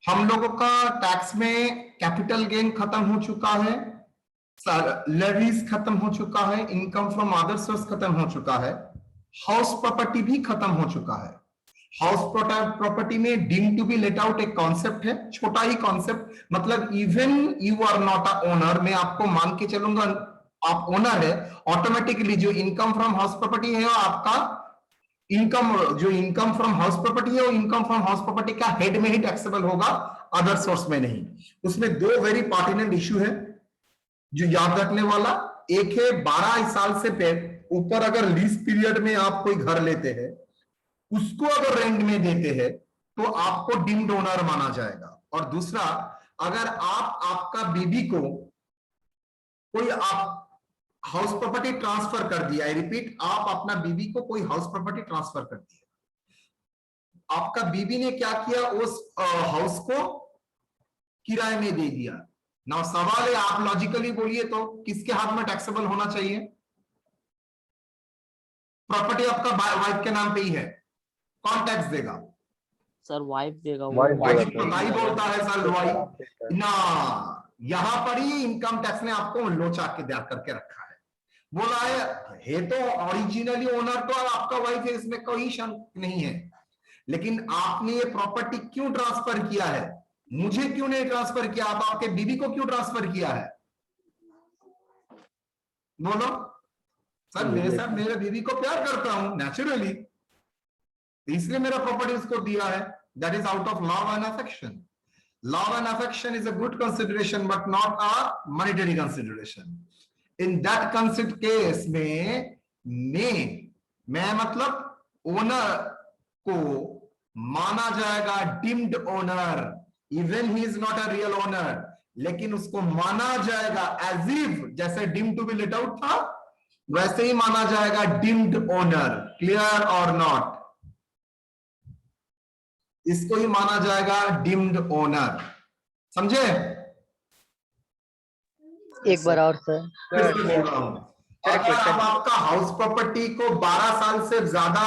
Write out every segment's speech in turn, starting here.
हम लोगों का टैक्स में कैपिटल गेन खत्म हो चुका है, लेवीज खत्म हो चुका है, इनकम फ्रॉम अदर सोर्स खत्म हो चुका है, हाउस प्रॉपर्टी भी खत्म हो चुका है। हाउस प्रॉपर्टी में deem to be let out एक कॉन्सेप्ट है, छोटा ही कॉन्सेप्ट, मतलब even you are not a owner, मैं आपको मान के चलूंगा आप ओनर है, ऑटोमेटिकली जो इनकम फ्रॉम हाउस प्रॉपर्टी है वो आपका इनकम, जो इनकम फ्रॉम हाउस प्रॉपर्टी है वो इनकम फ्रॉम हाउस प्रॉपर्टी का हेड में ही टैक्सेबल होगा, अदर सोर्स में नहीं। उसमें दो वेरी पर्टिनेंट इश्यू है जो याद रखने वाला। एक है 12 साल से ऊपर अगर लीज पीरियड में आप कोई घर लेते हैं, उसको अगर रेंट में देते हैं तो आपको डीम्ड ओनर माना जाएगा। और दूसरा, अगर आप आपका बीबी को कोई आप हाउस प्रॉपर्टी ट्रांसफर कर दिया, आई रिपीट, आप अपना बीबी को कोई हाउस प्रॉपर्टी ट्रांसफर कर दिया, आपका बीबी ने क्या किया, उस हाउस को किराए में दे दिया। ना सवाल है, आप लॉजिकली बोलिए तो किसके हाथ में टैक्सेबल होना चाहिए? प्रॉपर्टी आपका वाइफ के नाम पे ही है, कौन टैक्स देगा? सर वाइफ देगा। वाइफ तो नहीं बोलता है सर, वाइफ ना, यहां पर ही इनकम टैक्स ने आपको लोचा के दिया करके रखा है, बोला है तो ओरिजिनली ओनर तो आपका वाइफ है, इसमें कोई शंक नहीं है, लेकिन आपने ये प्रॉपर्टी क्यों ट्रांसफर किया है? मुझे क्यों नहीं ट्रांसफर किया, आप आपके बीबी को क्यों ट्रांसफर किया है? बोलो सर, मेरे साथ मेरे बीबी को प्यार करता हूं नेचुरली, इसलिए मेरा प्रॉपर्टी उसको दिया है, that is out of love and affection. Love and affection is a good consideration but not a monetary consideration. In that concept case में मैं मतलब ओनर को माना जाएगा deemed owner, even he is not a real owner, लेकिन उसको माना जाएगा एज इफ जैसे deem to be let out था वैसे ही माना जाएगा डीम्ड ओनर। क्लियर और नॉट? इसको ही माना जाएगा डीम्ड ओनर, समझे? एक बार और सर। बोल रहा हूं, अगर आप आपका हाउस प्रॉपर्टी को 12 साल से ज्यादा,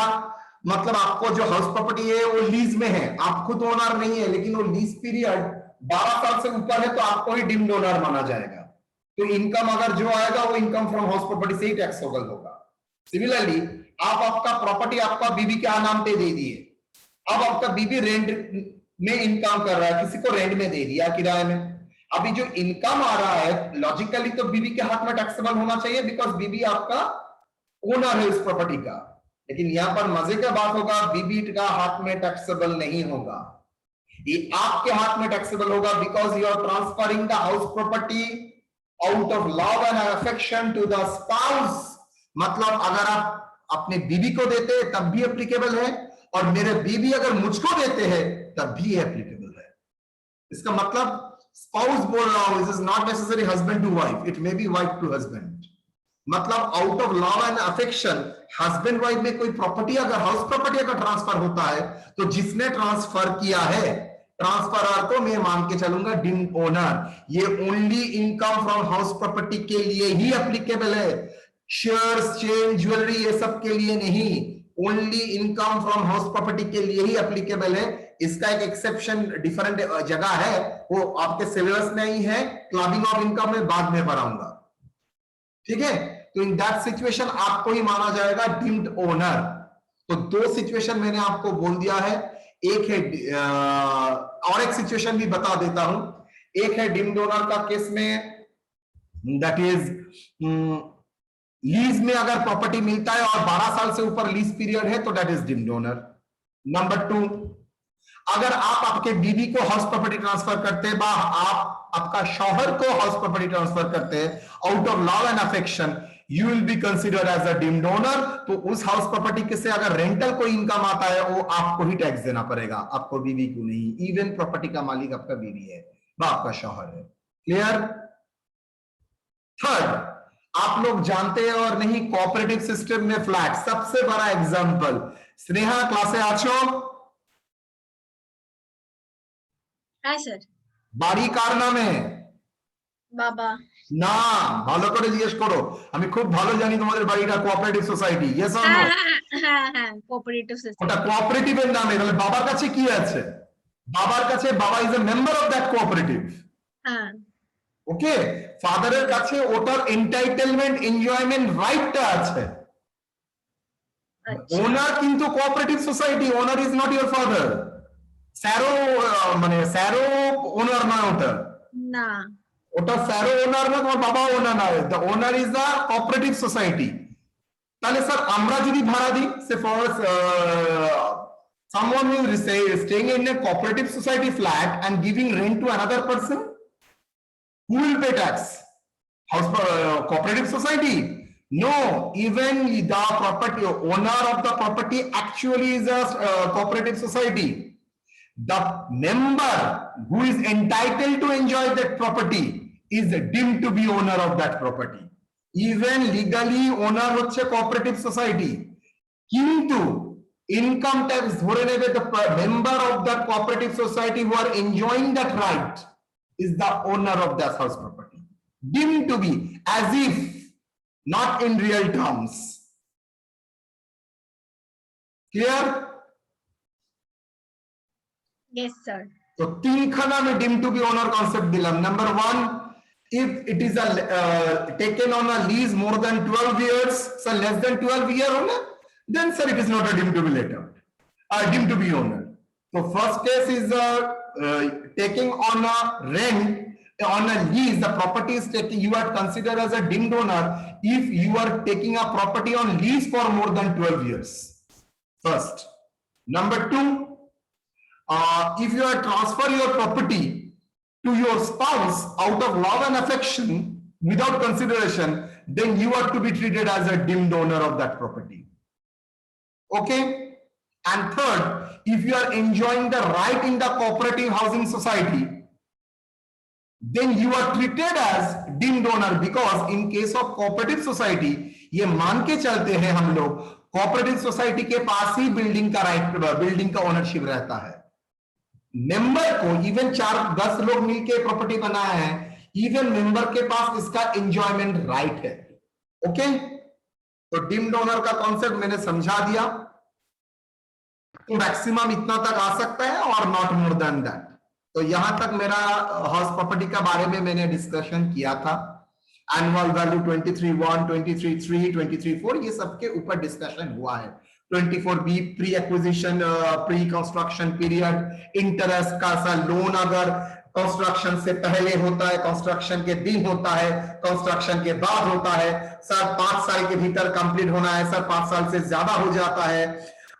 मतलब आपको जो हाउस प्रॉपर्टी है वो लीज में है, आप खुद ओनर नहीं है, लेकिन वो लीज पीरियड 12 साल से ऊपर है तो आपको ही डीम्ड ओनर माना जाएगा। तो इनकम अगर जो आएगा वो इनकम फ्रॉम हाउस प्रॉपर्टी से ही टैक्सेबल होगा। सिमिलरली आप आपका प्रॉपर्टी आपका बीबी के नाम पे दे दिए, अब आपका बीबी रेंट में इनकम कर रहा है, किसी को रेंट में दे दिया किराए में, अभी जो इनकम आ रहा है लॉजिकली तो बीबी के हाथ में टैक्सेबल होना चाहिए बिकॉज बीबी आपका ओनर है उस प्रॉपर्टी का, लेकिन यहां पर मजे का बात होगा, बीबी का हाथ में टैक्सेबल नहीं होगा, ये आपके हाथ में टैक्सेबल होगा because you are transferring the house property out of love and affection to the spouse. मतलब अगर आप अपने बीबी को देते हैं तब भी एप्लीकेबल है, और मेरे बीबी अगर मुझको देते हैं तब भी एप्लीकेबल है। इसका मतलब स्पाउस बोल रहा हूं, this is not necessary husband to wife, it may be wife to husband. मतलब out of love and affection husband wife में कोई प्रॉपर्टी अगर हाउस प्रॉपर्टी अगर ट्रांसफर होता है तो जिसने ट्रांसफर किया है, ट्रांसफरर को मैं मान के चलूंगा डीम्ड ओनर। ये only income from house property के लिए ही एप्लीकेबल है, शेयर्स, चेन, ज्वेलरी ये सब के लिए नहीं, only income from house property के लिए ही एप्लीकेबल है। इसका एक एक्सेप्शन डिफरेंट जगह है, वो आपके सिलेबस में ही है, क्लबिंग ऑफ इनकम में बाद में पढ़ाऊंगा, ठीक है? तो इन दैट सिचुएशन आपको ही माना जाएगा डीम्ड ओनर। तो दो सिचुएशन मैंने आपको बोल दिया है, एक है और एक सिचुएशन भी बता देता हूं, एक है डीम्ड ओनर का केस में, दैट इज लीज में अगर प्रॉपर्टी मिलता है और 12 साल से ऊपर लीज पीरियड है तो that is deemed owner. Number 2, अगर आप आपके बीबी को हाउस प्रॉपर्टी ट्रांसफर करते हैं, आप आपका शौहर को हाउस प्रॉपर्टी ट्रांसफर करते हैं out of love and affection, you will be considered as a deemed owner. तो उस हाउस प्रॉपर्टी के से अगर रेंटल कोई इनकम आता है वो आपको ही टैक्स देना पड़ेगा, आपको बीबी को नहीं। इवन प्रॉपर्टी का मालिक आपका बीबी है, वह आपका शौहर है। क्लियर? थर्ड, आप लोग जानते हैं और नहीं, कोऑपरेटिव सिस्टम में फ्लैट सबसे बड़ा एग्जांपल। स्नेहा क्लासे आछो? হ্যাঁ স্যার। বাড়ি কার নামে? বাবা। না, ভালো করে জিজ্ঞেস করো, আমি খুব ভালো জানি তোমাদের বাড়িটা cooperative society. Yes or no? হ্যাঁ হ্যাঁ কোঅপারেটিভ সোসাইটি। ওটা কোঅপারেটিভের নামে, তাহলে বাবার কাছে কি আছে? বাবার কাছে বাবা is a member of that cooperative, হ্যাঁ ওকে। ফাদারের কাছে ওটার এন্টাইটেলমেন্ট এনজয়মেন্ট রাইটটা আছে। আচ্ছা ওনার কিন্তু cooperative society, owner is not your father. স্যারো মানে স্যারো ওনার নয় ওটা, না ওটা স্যারো ওনার না, তোমার বাবা ওনার নয়, the owner is the cooperative society. তাহলে স্যার আমরা যদি ভাড়া দিই, সে for someone who is staying in a cooperative society flat and giving rent to another person, who will pay tax? House cooperative society? No, even the property owner of the property actually is a cooperative society. The member who is entitled to enjoy that property is deemed to be owner of that property. Even legally owner হচ্ছে cooperative society, কিন্তু income tax ধরে নেবে the member of that cooperative society who are enjoying that right is the owner of that house property, deemed to be, as if not in real terms. Clear? yes sir तो तीन खाना में deemed to be owner concept दिलम. Number one, if it is a taken on a lease more than 12 years, so less than 12 year owner, then sir it is not a deemed to be later, deemed to be owner. So first case is taking on a rent, on a lease, the property is taken, you are considered as a deemed owner if you are taking a property on lease for more than 12 years. First. Number two, if you are transfer your property to your spouse out of love and affection without consideration, then you are to be treated as a deemed owner of that property. Okay? And third, if you are enjoying the right in the cooperative housing society, then you are treated as deemed owner, because in case of cooperative society, ये मान के चलते हैं हम लोग, cooperative society के पास ही building का right, building का ओनरशिप रहता है। मेंबर को इवन 4-10 लोग मिलके प्रॉपर्टी बनाया है, इवन मेंबर के पास इसका एंजॉयमेंट राइट है। ओके, तो डीम्ड ओनर का कॉन्सेप्ट मैंने समझा दिया। तो मैक्सिमम इतना तक आ सकता है और नॉट मोर देन दैट। तो यहां तक मेरा हाउस प्रॉपर्टी का बारे में मैंने डिस्कशन किया था। एनुअल वैल्यू 23.1, 23.3, 23.4 ये सबके ऊपर डिस्कशन हुआ है। 24B pre acquisition, pre construction period, interest का सा लोन अगर कंस्ट्रक्शन से पहले होता है, कंस्ट्रक्शन के दिन होता है, कंस्ट्रक्शन के बाद होता है, सर 5 साल के भीतर कंप्लीट होना है, सर 5 साल से ज्यादा हो जाता है,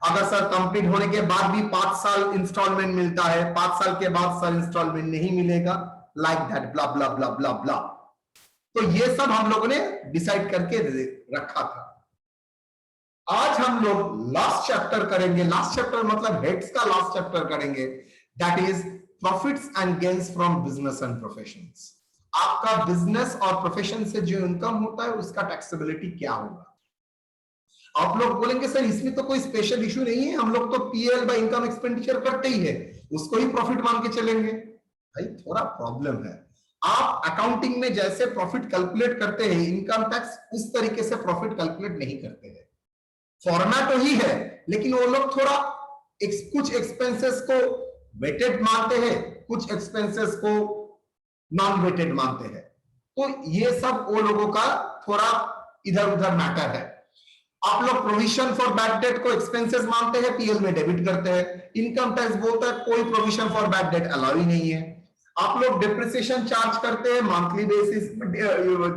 अगर सर कंप्लीट होने के बाद भी 5 साल इंस्टॉलमेंट मिलता है, 5 साल के बाद सर इंस्टॉलमेंट नहीं मिलेगा, लाइक दैट ब्ला ब्ला ब्ला ब्ला ब्ला। तो ये सब हम लोगों ने डिसाइड करके रखा था। आज हम लोग लास्ट चैप्टर करेंगे, लास्ट चैप्टर मतलब हेड्स का लास्ट चैप्टर करेंगे, that is profits and gains from business and professions. आपका बिजनेस और प्रोफेशन से जो इनकम होता है उसका टैक्सेबिलिटी क्या होगा। आप लोग बोलेंगे सर इसमें तो कोई स्पेशल इशू नहीं है, हम लोग तो पीएल बाय इनकम एक्सपेंडिचर करते ही है, उसको ही प्रॉफिट मान के चलेंगे। भाई थोड़ा प्रॉब्लम है। आप अकाउंटिंग में जैसे प्रॉफिट कैलकुलेट करते हैं, इनकम टैक्स उस तरीके से प्रॉफिट कैलकुलेट नहीं करते हैं। फॉर्मेट वही है, लेकिन वो लोग थोड़ा कुछ एक्सपेंसेस को वेटेड मानते हैं, कुछ एक्सपेंसेस को नॉन वेटेड मानते हैं। तो ये सब वो लोगों का थोड़ा इधर उधर मैटर है। आप लोग प्रोविजन फॉर बैड डेट को एक्सपेंसेस मानते हैं, पीएल में डेबिट करते हैं। इनकम टैक्स बोलता है कोई provision for bad debt allow ही नहीं है। आप लोग डिप्रिसिएशन चार्ज करते हैं मंथली बेसिस,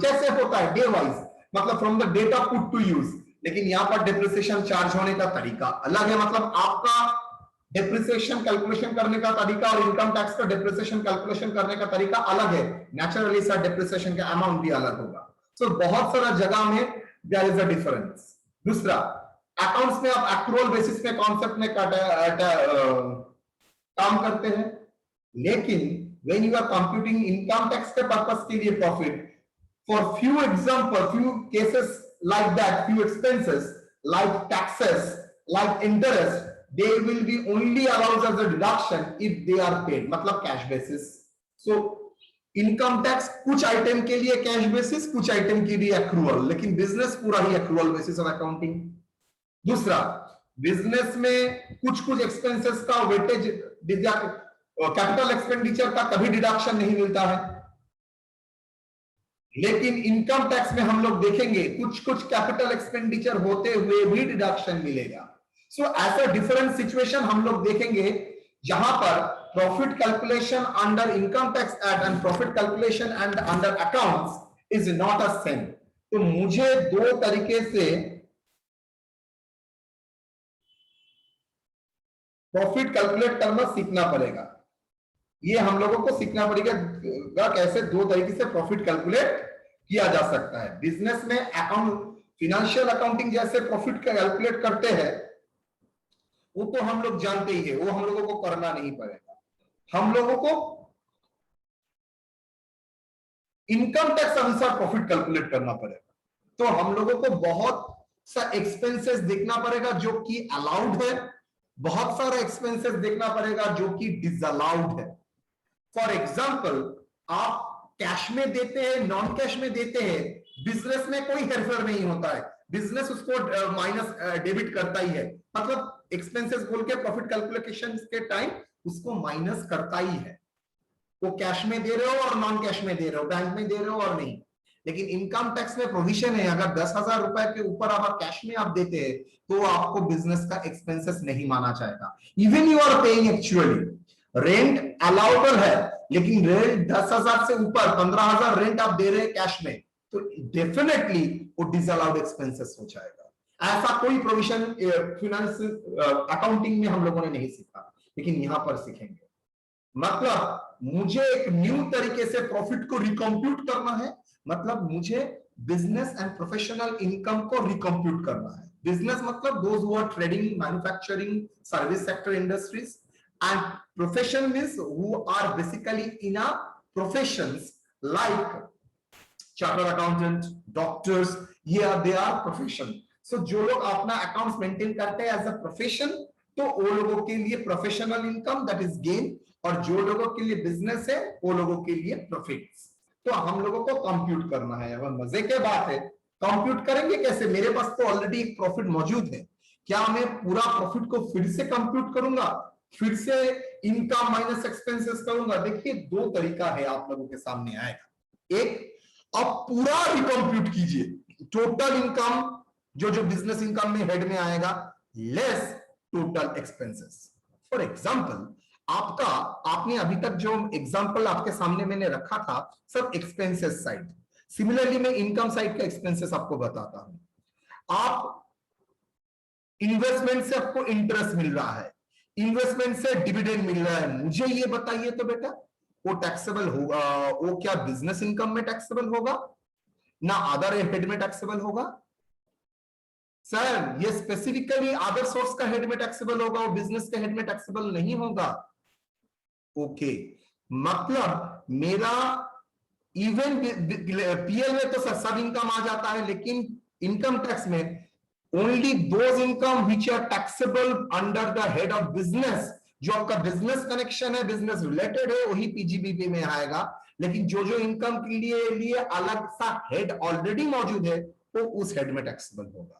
जैसे होता है डे वाइज, मतलब from the date of put to use. लेकिन यहाँ पर डिप्रिसिएशन चार्ज होने का तरीका अलग है, मतलब आपका डिप्रिसिएशन कैलकुलेशन करने का तरीका और इनकम टैक्स का डिप्रिसिएशन कैलकुलेशन करने का तरीका अलग है। नेचुरली सर डिप्रिसिएशन का अमाउंट भी अलग होगा। सो बहुत सारा जगह में देयर इज अ डिफरेंस। दूसरा, अकाउंट्स में आप एक्रूअल बेसिस में कॉन्सेप्ट में काम करते हैं, लेकिन when you are computing income tax के पर्पस के लिए profit, for few example, few cases like that, few expenses like taxes, like interest, they will be only allowed as a deduction if they are paid, मतलब cash basis. so income tax कुछ item के लिए cash basis, कुछ item के लिए accrual, लेकिन business पूरा ही accrual basis of accounting. दूसरा, बिजनेस में कुछ एक्सपेंसेस का वेटेज कैपिटल एक्सपेंडिचर का कभी डिडक्शन नहीं मिलता है, लेकिन इनकम टैक्स में हम लोग देखेंगे कुछ कुछ कैपिटल एक्सपेंडिचर होते हुए भी डिडक्शन मिलेगा। सो ऐसा डिफरेंट सिचुएशन हम लोग देखेंगे जहां पर profit calculation under income tax act and profit calculation and under accounts is not a same. तो मुझे दो तरीके से प्रॉफिट कैलकुलेट करना सीखना पड़ेगा। ये हम लोगों को सीखना पड़ेगा कैसे दो तरीके से प्रॉफिट कैलकुलेट किया जा सकता है। बिजनेस में अकाउंट फिनेंशियल अकाउंटिंग जैसे प्रॉफिट कैलकुलेट करते हैं वो तो हम लोग जानते ही है, वो हम लोगों को करना नहीं पड़ेगा। हम लोगों को इनकम टैक्स अनुसार प्रॉफिट कैलकुलेट करना पड़ेगा। तो हम लोगों को बहुत सा एक्सपेंसेस देखना पड़ेगा जो कि अलाउड है, बहुत सारा एक्सपेंसेस देखना पड़ेगा जो कि डिसअलाउड है। फॉर एग्जाम्पल आप कैश में देते हैं, नॉन कैश में देते हैं, बिजनेस में कोई हेरफेर नहीं होता है, बिजनेस उसको माइनस डेबिट करता ही है, मतलब एक्सपेंसेस बोल के प्रॉफिट कैलकुलेशन के टाइम उसको माइनस करता ही है। वो कैश में दे रहे हो और नॉन कैश में दे रहे हो, बैंक में दे रहे हो और नहीं। लेकिन इनकम टैक्स में प्रोविजन है, अगर 10,000 रुपए के ऊपर आप कैश में आप देते हैं तो आपको बिजनेस का एक्सपेंसेस नहीं माना जाएगा। Even you are paying actually rent allowable है, लेकिन रेंट 10,000 से ऊपर 15,000 रेंट आप दे रहे हैं कैश में, तो डेफिनेटली वो डिसअलाउड एक्सपेंसेस हो जाएगा। ऐसा कोई प्रोविजन फाइनेंस अकाउंटिंग में हम लोगों ने नहीं सीखा, लेकिन यहां पर सीखेंगे। मतलब मुझे एक न्यू तरीके से प्रॉफिट को रिकम्प्यूट करना है, मतलब मुझे बिजनेस एंड प्रोफेशनल इनकम को रिकम्प्यूट करना है। बिजनेस मतलब those who are trading, manufacturing, service sector industries, and profession means who are basically in a professions like chartered accountant, doctors, yeah they are profession। so जो लोग अपना accounts maintain करते हैं as a profession, तो वो लोगों के लिए professional income that is gain, और जो लोगों के लिए बिजनेस है वो लोगों के लिए प्रॉफिट्स। तो हम लोगों को कंप्यूट करना है। अब मजे की बात है, कंप्यूट करेंगे कैसे? मेरे पास तो ऑलरेडी एक प्रॉफिट मौजूद है, क्या मैं पूरा प्रॉफिट को फिर से कंप्यूट करूंगा, फिर से इनकम माइनस एक्सपेंसेस करूंगा? देखिए दो तरीका है आप लोगों के सामने आएगा। एक, अब पूरा रिकम्प्यूट कीजिए, टोटल इनकम जो बिजनेस इनकम में हेड में आएगा less total expenses. For example आपने अभी तक जो एग्जांपल आपके सामने मैंने रखा था सब एक्सपेंसेस साइड, सिमिलरली मैं इनकम साइड का एक्सपेंसेस आपको बताता हूं। आप इन्वेस्टमेंट से आपको इंटरेस्ट मिल रहा है, इन्वेस्टमेंट से डिविडेंड मिल रहा है, मुझे ये बताइए तो बेटा वो टैक्सेबल होगा? वो क्या बिजनेस इनकम में टैक्सेबल होगा ना अदर हेड में टैक्सेबल होगा? सर ये स्पेसिफिकली अदर सोर्स का हेड में टैक्सेबल होगा, वो बिजनेस के हेड में टैक्सेबल नहीं होगा। ओके, मतलब मेरा इवन पीएल में तो सर सब इनकम आ जाता है, लेकिन इनकम टैक्स में only those income which are taxable under the head of business, जो आपका बिजनेस कनेक्शन है, बिजनेस रिलेटेड है, वही पीजीबीपी में आएगा। लेकिन जो इनकम के लिए अलग सा हेड ऑलरेडी मौजूद है वो उस हेड में टैक्सेबल होगा।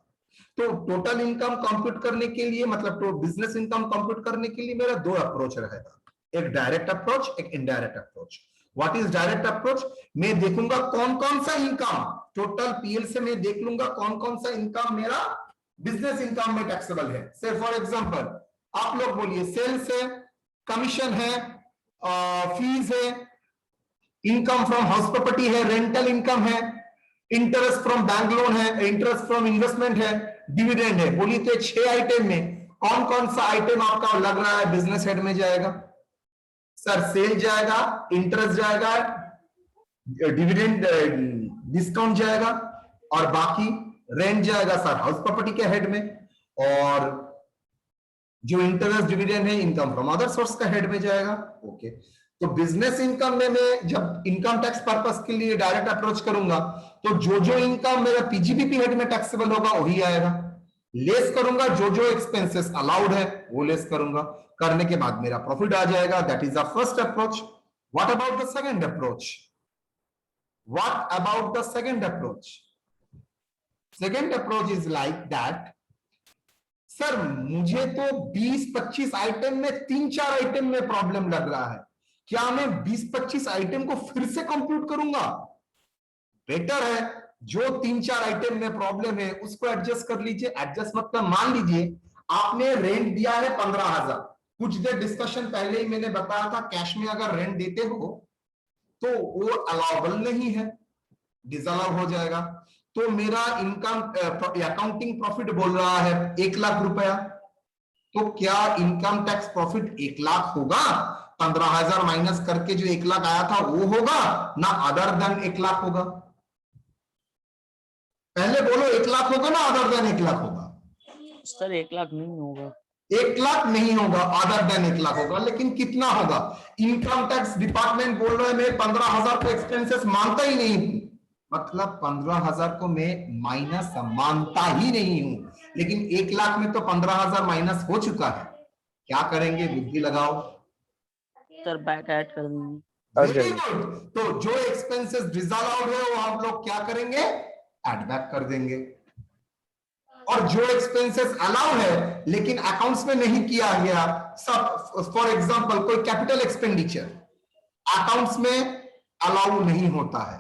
तो टोटल इनकम कंप्यूट करने के लिए, मतलब तो बिजनेस इनकम कंप्यूट करने के लिए मेरा दो अप्रोच रहेगा, एक डायरेक्ट अप्रोच, एक indirect approach. What is direct approach? मैं देखूंगा कौन कौन सा इनकम टोटल पीएल से मैं देख लूंगा कौन कौन सा इनकम मेरा बिजनेस इनकम में टैक्सेबल है। से फॉर एग्जांपल आप लोग बोलिए सेल्स है, कमीशन है, फीस है, इनकम फ्रॉम हाउस प्रॉपर्टी है, रेंटल इनकम है, इंटरेस्ट फ्रॉम बैंक लोन है, इंटरेस्ट फ्रॉम इन्वेस्टमेंट है, डिविडेंड है। बोलिए तो 6 आइटम में कौन कौन सा आइटम आपका लग रहा है बिजनेस हेड में जाएगा? सर सेल जाएगा, इंटरेस्ट जाएगा, डिविडेंड डिस्काउंट जाएगा, और बाकी रेंट जाएगा सर हाउस प्रॉपर्टी के हेड में, और जो इंटरेस्ट डिविडेंड है इनकम फ्रॉम अदर सोर्स का हेड में जाएगा। ओके, तो बिजनेस इनकम में मैं जब इनकम टैक्स पर्पस के लिए डायरेक्ट अप्रोच करूंगा तो जो इनकम मेरा पीजीबीपी हेड में टैक्सेबल होगा वही आएगा, लेस करूंगा, जो एक्सपेंसेस अलाउड है वो लेस करूंगा, करने के बाद मेरा प्रॉफिट आ जाएगा। That is the first approach. What about the second approach? What about the second approach? Second approach is like that. Sir मुझे तो 20-25 आइटम में 3-4 आइटम में प्रॉब्लम लग रहा है, क्या मैं 20-25 आइटम को फिर से कंप्यूट करूंगा? बेटर है जो 3-4 आइटम में प्रॉब्लम है उसको एडजस्ट कर लीजिए। एडजस्ट मतलब मान लीजिए आपने रेंट दिया है 15,000, कुछ देर डिस्कशन पहले ही मैंने बताया था कैश में अगर रेंट देते हो तो वो अलाउबल नहीं है, डिसअलाउ हो जाएगा। तो मेरा इनकम अकाउंटिंग प्रॉफिट बोल रहा है 1 लाख रुपया, तो क्या इनकम टैक्स प्रॉफिट 1 लाख होगा? 15,000 माइनस करके जो 1 लाख आया था वो होगा ना, अदर देन 1 लाख होगा? पहले बोलो 1 लाख होगा ना अदर देन 1 लाख होगा? सर 1 लाख नहीं होगा। 1 लाख नहीं होगा, अदर देन 1 लाख होगा। लेकिन कितना होगा? इनकम टैक्स डिपार्टमेंट बोल रहा है मैं 15,000 को एक्सपेंसेस मानता ही नहीं हूं, मतलब 15,000 को मैं माइनस मानता ही नहीं हूं, लेकिन 1 लाख में तो 15,000 माइनस हो चुका है। क्या करेंगे? बुद्धि लगाओ। सर बैक ऐड कर देंगे। Very good. तो जो एक्सपेंसेस डिसअलाउड है वो हम लोग क्या करेंगे? एड बैक कर देंगे। और जो एक्सपेंसेस अलाउ है लेकिन अकाउंट्स में नहीं किया गया, सब फॉर एग्जांपल कोई कैपिटल एक्सपेंडिचर अकाउंट्स में अलाउ नहीं होता है,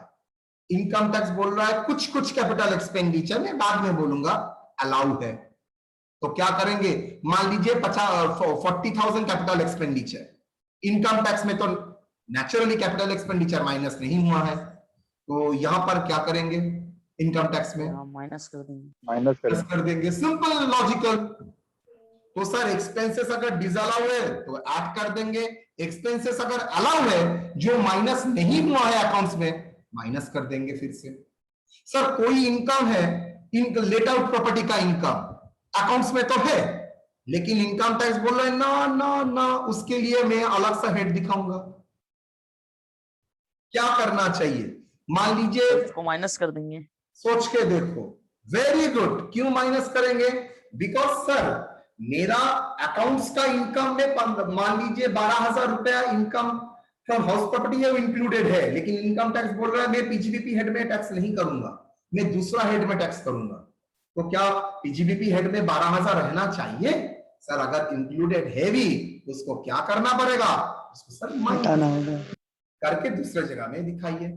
इनकम टैक्स बोल रहा है कुछ कुछ कैपिटल एक्सपेंडिचर में बाद में बोलूंगा अलाउ है, तो क्या करेंगे? मान लीजिए 40,000 कैपिटल एक्सपेंडिचर, इनकम टैक्स में तो नेचुरली कैपिटल एक्सपेंडिचर माइनस नहीं हुआ है, तो यहां पर क्या करेंगे? इनकम टैक्स में माइनस कर देंगे। माइनस कर देंगे। Simple logical. तो सर एक्सपेंसेस अगर डिसअलाउ है तो ऐड कर देंगे, एक्सपेंसेस अगर अलाउ है जो माइनस नहीं हुआ है अकाउंट्स में माइनस कर देंगे फिर से। सर कोई इनकम है, लेट आउट प्रॉपर्टी का इनकम अकाउंट्स में तो है लेकिन इनकम टैक्स बोल रहा है ना ना ना, उसके लिए मैं अलग सा हेड दिखाऊंगा। क्या करना चाहिए? मान लीजिए उसको माइनस कर देंगे। सोच के देखो। Very good. क्यों माइनस करेंगे? बिकॉज सर मेरा अकाउंट्स का इनकम में मान लीजिए 12,000 रुपया इनकम फ्रॉम हाउस प्रॉपर्टी है, वो इंक्लूडेड है, लेकिन इनकम टैक्स बोल रहा है मैं पीजीबीपी हेड में टैक्स नहीं करूंगा, मैं दूसरा हेड में टैक्स करूंगा। तो क्या पीजीबीपी हेड में 12,000 रहना चाहिए? सर अगर इंक्लूडेड है भी उसको क्या करना पड़ेगा? उसको सर हटाना होगा, करके दूसरे जगह में दिखाइए।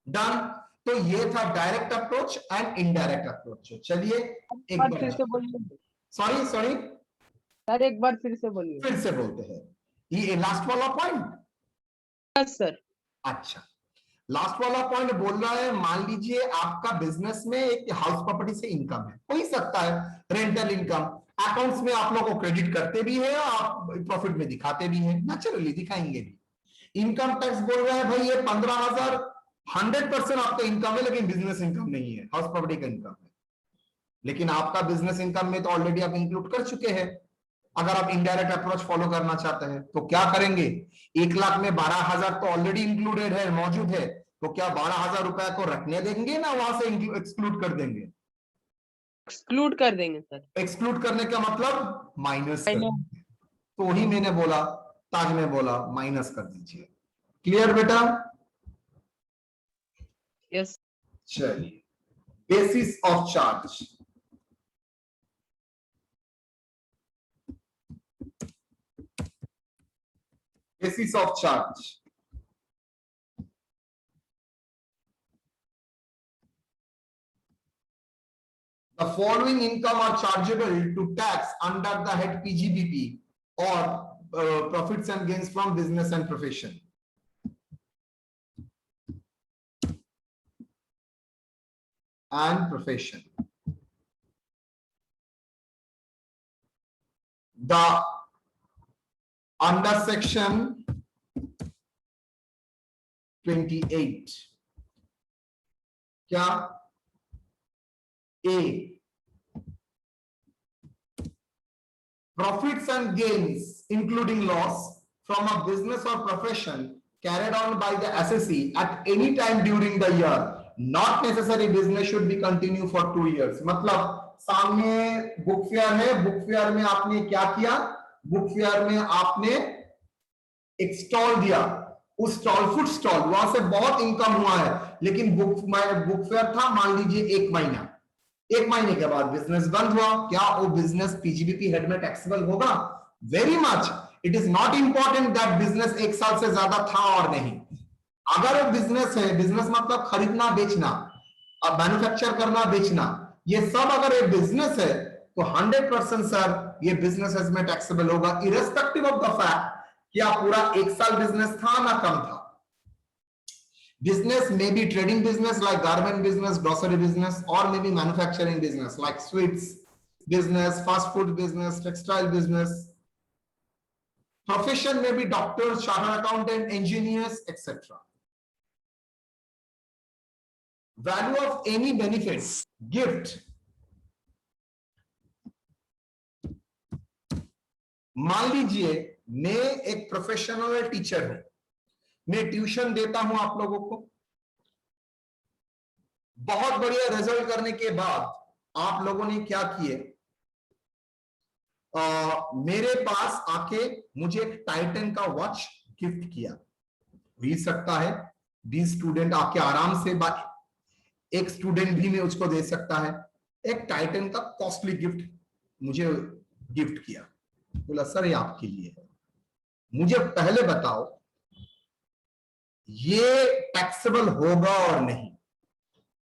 डन। तो ये था direct approach and indirect approach. चलिए एक बार फिर से बोलिए सॉरी सर, एक बार फिर से बोलिए। फिर से बोलते हैं ये लास्ट वाला पॉइंट। Yes sir. अच्छा, लास्ट वाला पॉइंट बोल रहा है मान लीजिए आपका बिजनेस में एक हाउस प्रॉपर्टी से इनकम है, हो ही सकता है रेंटल इनकम, अकाउंट्स में आप लोगों को क्रेडिट करते भी है और आप प्रॉफिट में दिखाते भी हैं, नेचुरली दिखाएंगे भी। इनकम टैक्स बोल रहा है भाई ये 15,000 100% आपका इनकम है लेकिन बिजनेस इनकम नहीं है, हाउस प्रॉपर्टी का इनकम है, लेकिन आपका बिजनेस इनकम में तो ऑलरेडी आप इंक्लूड कर चुके हैं। अगर आप इनडायरेक्ट अप्रोच फॉलो करना चाहते हैं तो क्या करेंगे? 1 लाख में 12,000 तो ऑलरेडी इंक्लूडेड है, मौजूद है, तो क्या 12,000 रुपए को रखने देंगे ना वहां से एक्सक्लूड कर देंगे? एक्सक्लूड कर देंगे सर। एक्सक्लूड करने का मतलब माइनस कर देंगे। तो वही मैंने बोला, ताज में बोला माइनस कर दीजिए। क्लियर बेटा? यस। चलिए basis of charge. Basis of charge. The following income are chargeable to tax under the head PGBP or profits and gains from business and profession. And profession. The under section 28 क्या? A, profits and gains including loss from a business or profession carried on by the assessee at any time during the year, not necessary business should be continue for 2 years. मतलब सामने book fair है, book fair में आपने क्या किया? Book fair में आपने एक स्टॉल दिया, उस स्टॉल फूड स्टॉल वहां से बहुत इनकम हुआ है, लेकिन बुक फेयर था मान लीजिए 1 महीना, 1 महीने के बाद बिजनेस बंद हुआ, क्या वो बिजनेस पीजीबीपी हेड में टैक्सेबल होगा? Very much. It is not important that business 1 साल से ज्यादा था और नहीं। अगर वो बिजनेस है, बिजनेस मतलब खरीदना बेचना, अब मैन्युफैक्चर करना बेचना, ये सब अगर एक बिजनेस है तो 100% सर ये बिजनेस में टैक्सेबल होगा, इरेस्पेक्टिव ऑफ द फैक्ट कि आप पूरा 1 साल बिजनेस था ना कम था। Business may be trading business like garment business, grocery business, or maybe manufacturing business like sweets business, fast food business, textile business. Profession may be doctors, chartered accountant, engineers, etc. Value of any benefits, gift. मान लीजिए मैं एक professional teacher हूं, मैं tuition देता हूं आप लोगों को, बहुत बढ़िया रिजल्ट करने के बाद आप लोगों ने क्या किए, मेरे पास आके मुझे एक टाइटन का वॉच गिफ्ट किया। हो सकता है 20 स्टूडेंट आके आराम से, एक स्टूडेंट भी मैं उसको दे सकता है, एक टाइटन का कॉस्टली गिफ्ट मुझे गिफ्ट किया। बोला सर ये आपके लिए है, मुझे पहले बताओ ये टैक्सेबल होगा और नहीं।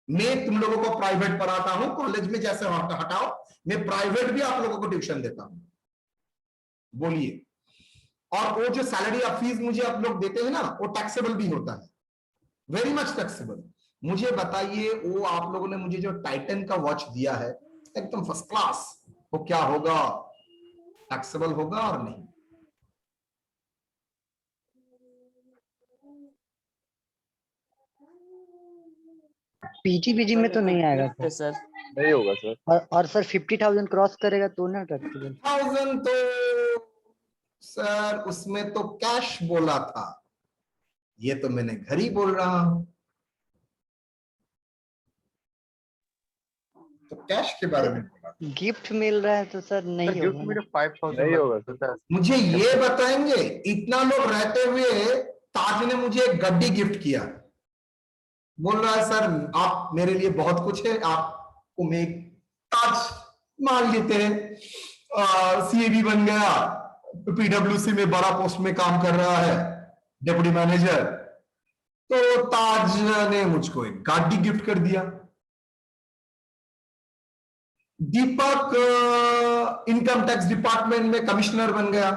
मैं तुम लोगों को प्राइवेट पढ़ाता हूं, कॉलेज में जैसे हटाओ, मैं प्राइवेट भी आप लोगों को ट्यूशन देता हूं, बोलिए। और वो जो सैलरी या फीस मुझे आप लोग देते हैं ना, वो टैक्सेबल भी होता है, वेरी मच टैक्सेबल। मुझे बताइए वो आप लोगों ने मुझे जो टाइटन का वॉच दिया है एकदम फर्स्ट क्लास, वो क्या होगा, टैक्सेबल होगा और नहीं? पीजीबीजी में तो नहीं आएगा गिफ्ट है सर। सर। नहीं होगा सर। और सर 50,000 क्रॉस करेगा तो ना टैक्सेबल। 1000 तो सर उसमें तो कैश बोला था, ये तो मैंने घर ही बोल रहा हूं, तो कैश के बारे में बोला। गिफ्ट मिल रहा है तो सर नहीं गिफ्ट होगा में ना। 5,000 नहीं होगा सर। मुझे ये बताएंगे, इतना लोग रहते हुए ताज ने मुझे एक गड्डी गिफ्ट किया, बोल रहा है सर आप मेरे लिए बहुत कुछ है, आपको मैं ताज मान लेते हैं, सीएबी बन गया, पीडब्ल्यूसी में बड़ा पोस्ट में काम कर रहा है, डेप्यूटी मैनेजर, तो ताज ने मुझको एक गाड़ी गिफ्ट कर दिया। दीपक इनकम टैक्स डिपार्टमेंट में कमिश्नर बन गया,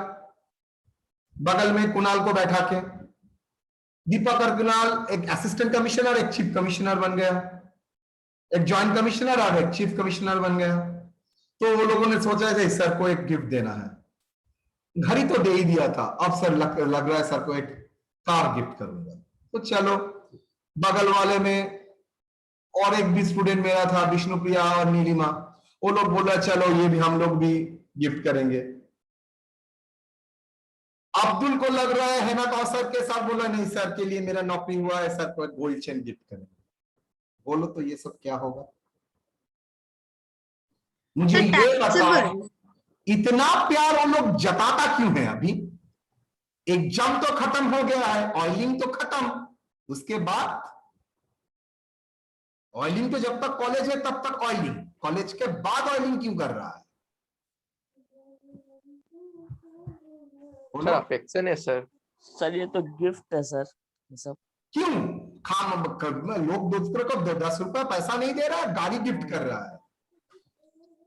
बगल में कुणाल को बैठा के। दीपक और कुणाल एक असिस्टेंट कमिश्नर, एक चीफ कमिश्नर बन गया, एक जॉइंट कमिश्नर और एक चीफ कमिश्नर बन गया। तो वो लोगों ने सोचा कि सर को एक गिफ्ट देना है, घर ही तो दे ही दिया था, अब सर लग रहा है सर को एक कार गिफ्ट करूंगा। तो चलो, बगल वाले में और एक भी स्टूडेंट मेरा था, विष्णुप्रिया और नीलिमा, वो लोग बोला चलो ये भी हम लोग भी गिफ्ट करेंगे। अब्दुल को लग रहा है ना कौसर के साथ, बोला नहीं सर के लिए मेरा नौकरी हुआ है, सर को एक गोल्ड चेन गिफ्ट करेंगे। बोलो तो ये सब क्या होगा? मुझे ये बताओ इतना प्यार वो लोग जताता क्यों है? अभी एक जम तो खत्म हो गया है, ऑयलिंग तो खत्म, उसके बाद ऑयलिंग तो जब तक कॉलेज है तब तक ऑयलिंग, कॉलेज के बाद ऑयलिंग क्यों कर रहा है? सर अफेक्शन है सर। सर ये तो गिफ्ट है सर, ये सब क्यों? लोग दूसरे को 10 रुपए पैसा नहीं दे रहा है, गाड़ी गिफ्ट कर रहा है।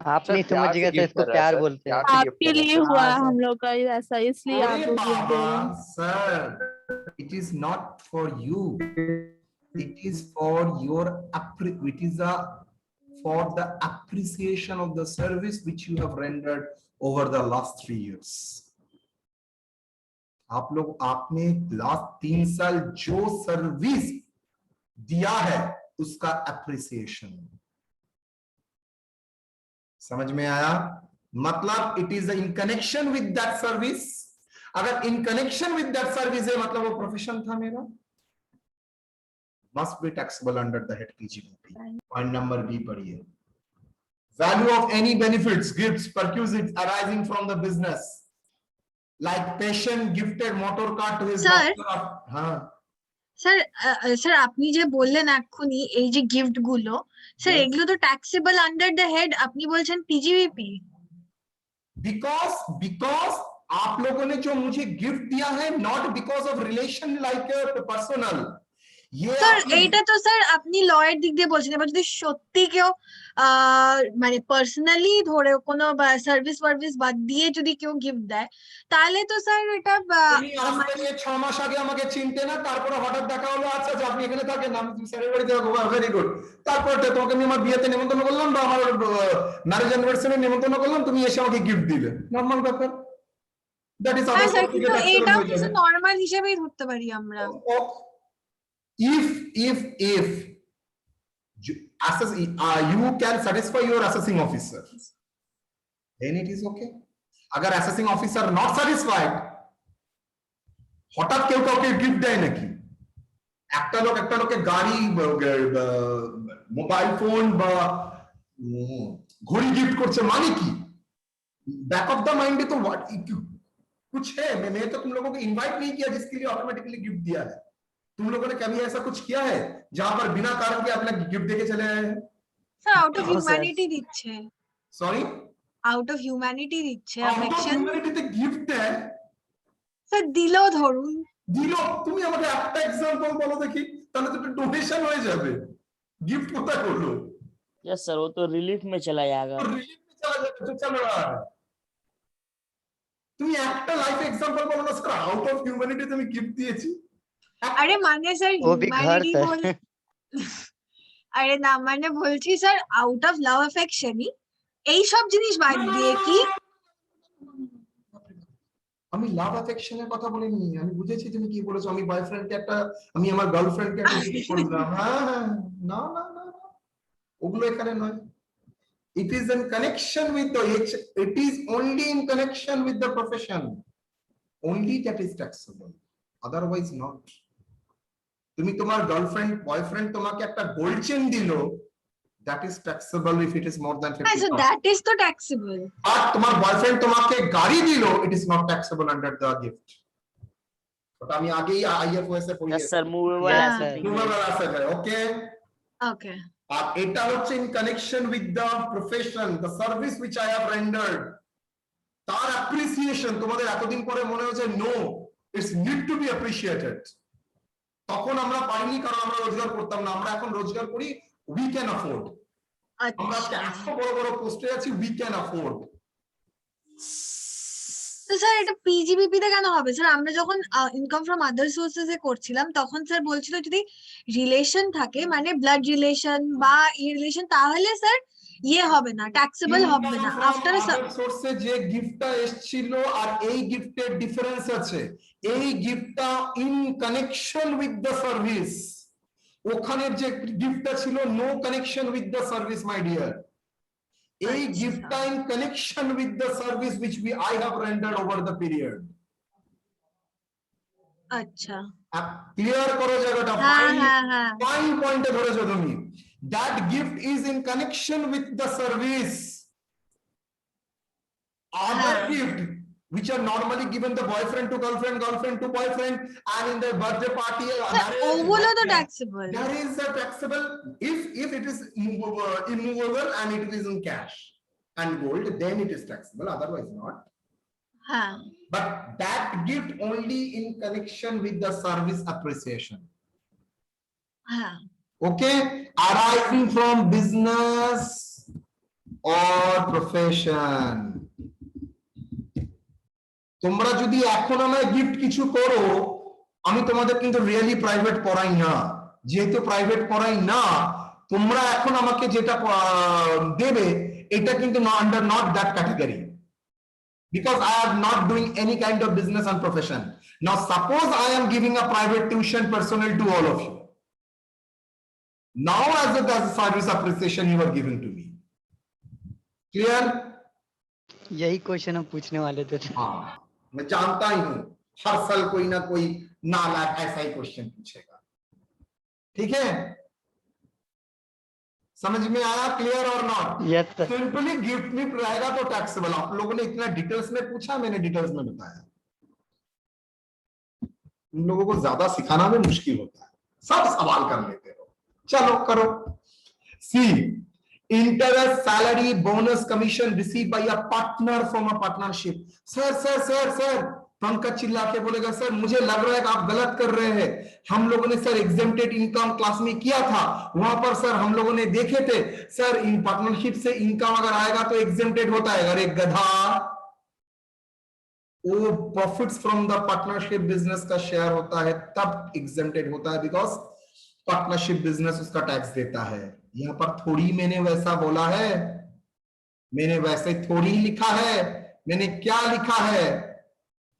आप नहीं प्यार से समझिएगा तो gift इसको कर रहा है प्यार सर, बोलते हैं। प्यार से gift आपके कर रहा है लिए सर। हुआ है हम लोग का ऐसा, इसलिए अरे आपको गिफ्ट दे रहे हैं। Sir, it is not for you, it is for your it is for the appreciation of the service which you have rendered over the last 3 years. आप लोग आपने लास्ट 3 साल जो सर्विस दिया है उसका अप्रिसिएशन, समझ में आया? मतलब it is in connection with that service. अगर in connection with that service है मतलब वो प्रोफेशन था मेरा, must be taxable under the head PGBP. Point number B पढ़िए। Value of any benefits, gifts, perquisites arising from the business, like patient gifted motor car to his Sir? doctor. हाँ sir sir আপনি যে বললেন এক্ষুনি এই যে gift গুলো sir Yes. এগুলো তো ট্যাক্সেবল আন্ডার দ্য হেড আপনি বলছেন পিজিবিপি बिकॉज आप लोगों ने जो मुझे गिफ्ट दिया है not because of relation like personal ये স্যার आपने- এইটা তো স্যার আপনি লয়ের দিক দিয়ে বলছেন এবার যদি সত্যি কেউ মানে পার্সোনালি ধরে কোনো সার্ভিস ওয়ার্ভিস বাদ দিয়ে যদি কেউ গিফট দেয় তাহলে তো স্যার এটা তুমি আজ থেকে 6 মাস আগে আমাকে চিনতে না তারপরে হঠাৎ দেখা হলো আচ্ছা যে আপনি এখানে থাকেন আমি তুমি স্যারের বাড়িতে থাকো ভেরি গুড তারপর তোমাকে আমি আমার বিয়েতে নিমন্ত্রণ করলাম বা আমার ম্যারেজ অ্যানিভার্সারি নিমন্ত্রণ করলাম তুমি এসে আমাকে গিফট দিলে নরমাল ব্যাপার দ্যাট ইজ হ্যাঁ স্যার কিন্তু এটাও আদার কিছু নর্মাল হিসেবেই ধরতে পারি আমরা if you can satisfy your assessing officer then it is okay agar assessing officer not satisfied হঠাৎ কেউ কাউকে গিফট দেয় নাকি একটা লোকে গাড়ি মোবাইল ফোন বা ঘড়ি গিফট করছে মানে কি बैक ऑफ द माइंड तो व्हाट कुछ है मैंने तो तुम लोगों को इनवाइट नहीं किया जिसके लिए ऑटोमेटिकली गिफ्ट दिया है तुम लोगों ने कभी ऐसा कुछ किया है जहां पर बिना कारण के अपना गिफ्ट देके चले आए हैं sir out of No, sir. Humanity দিচ্ছে सॉरी আউট অফ হিউম্যানিটি দিচ্ছে আউট অফ অ্যাফেকশন হিউম্যানিটিতে গিফট দেয় স্যার দিলেও ধরুন দিল তুমি আমাকে একটা एग्जांपल বলো দেখি তাহলে তো একটা ডোনেশন হয়ে যাবে গিফট কোথায় করলো यस सर, वो तो रिलीफ में चला जाएगा। तो रिलीफ में चला जाता तो चल रहा है তুমি একটা লাইফ एग्जांपल বলো না স্যার আউট অফ হিউম্যানিটিতে আমি গিফট দিয়েছি আরে মানে স্যার वो भी घर হিউম্যানিটি सर আরে না মানে বলছি স্যার আউট অফ লাভ অ্যাফেকশনই এই সব জিনিস বাদ দিয়ে কি আমি লাভ অ্যাফেকশনের কথা বলিনি আমি বুঝেছি তুমি কি বলেছো আমি বয়ফ্রেন্ডকে একটা আমি আমার গার্লফ্রেন্ডকে একটা গিফট করলাম হ্যাঁ না না না না ওগুলো এখানে নয় it is in connection with the it is only in connection with the profession only that is taxable otherwise not তুমি তোমার গার্লফ্রেন্ড বয়ফ্রেন্ড তোমাকে একটা গোল্ড চেইন দিলো that is taxable if it is more than 50,000 হ্যাঁ sir that is তো taxable আর তোমার boyfriend তোমাকে গাড়ি দিলো it is not taxable under the gift ওটা আমি আগেই আইএফওএস এ यस পড়িয়েছি sir, movable Yes, asset. sir. movable asset है ওকে ওকে আর এটা হচ্ছে in connection with the profession the service which I have rendered তার appreciation তোমাদের এতদিন পরে মনে হচ্ছে no it's need to be appreciated তখন আমরা পাইনি কারণ আমরা রোজগার করতাম না আমরা এখন রোজগার করি we can afford আমরা আচ্ছা এত বড় বড় পোস্টে আছি we can afford তো স্যার এটা পিজিবিপি তে কেন হবে স্যার আমরা যখন ইনকাম ফ্রম আদার সোর্সেস এ করছিলাম তখন স্যার বলছিল যদি রিলেশন থাকে মানে ব্লাড রিলেশন বা রিলেশন তাহলে স্যার ইয়ে হবে না ট্যাক্সেবল হবে না আফটার সোর্সে যে গিফটটা এসেছিল আর এই গিফটের ডিফারেন্স আছে এই গিফটটা in connection with the service ওখানে যে গিফটটা ছিল no connection with the service my dear এই আচ্ছা। গিফটটা in connection with the service which I have rendered over the period আচ্ছা ক্লিয়ার করো জায়গাটা হ্যাঁ হ্যাঁ হ্যাঁ ফাইন পয়েন্টে ধরেছো তুমি that gift is in connection with the service other gift which are normally given the boyfriend to girlfriend girlfriend to boyfriend and in the birthday party sir ওগুলো তো taxable there is a taxable if it is immovable and it is in cash and gold then it is taxable otherwise not হ্যাঁ but that gift only in connection with the service appreciation হ্যাঁ okay arising from business or profession তোমরা যদি এখন আমায় gift কিছু করো আমি তোমাদের কিন্তু রিয়েলি প্রাইভেট পড়াই না যেহেতু প্রাইভেট পড়াই না তোমরা এখন আমাকে যেটা দেবে এটা কিন্তু under not that category because I am not doing any kind of business and profession now suppose I am giving a private tuition personnel to all of you now as a service appreciation you are giving to me clear यही question हम पूछने वाले थे हाँ मैं जानता ही हूं हर साल कोई ना कोई नालायक ऐसा ही क्वेश्चन पूछेगा ठीक है समझ में आया क्लियर और not yes sir simply gift में रहेगा तो टैक्सेबल आप लोगों ने इतना डिटेल्स में पूछा मैंने डिटेल्स में बताया उन लोगों को ज्यादा सिखाना भी मुश्किल होता है सब सवाल कर लेते हो, चलो करो। सी, interest, salary, bonus, commission received by a partner from a partnership. Sir Pankaj चिल्ला के बोलेगा, सर मुझे लग रहा है कि आप गलत कर रहे हैं। हम लोगों ने सर एग्जेम्प्टेड इनकम क्लास में किया था, वहां पर सर हम लोगों ने देखे थे सर इन पार्टनरशिप से इनकम अगर आएगा तो एग्जेम्प्टेड होता है। अरे गधा, वो profits from the partnership business का शेयर होता है तब एग्जेम्प्टेड होता है, बिकॉज पार्टनरशिप बिजनेस उसका टैक्स देता है। यहां पर थोड़ी मैंने वैसा बोला है, मैंने वैसे थोड़ी लिखा है। मैंने क्या लिखा है,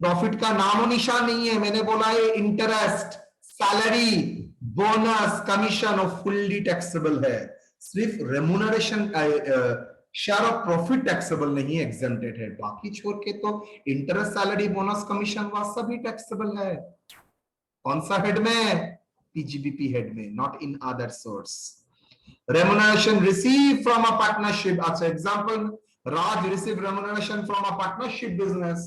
प्रॉफिट का नामो निशान नहीं है। मैंने बोला है इंटरेस्ट, सैलरी, बोनस, कमीशन और फुल्ली टैक्सेबल है। सिर्फ remuneration share of profit taxable नहीं, एग्जेम्प्टेड है। बाकी छोड़ के तो इंटरेस्ट, सैलरी, बोनस, कमीशन वह सभी टैक्सेबल है। कौन सा हेड में? पीजीबीपी हेड में, not in other source. Remuneration received from a partnership. As an example, Raj received remuneration from a partnership business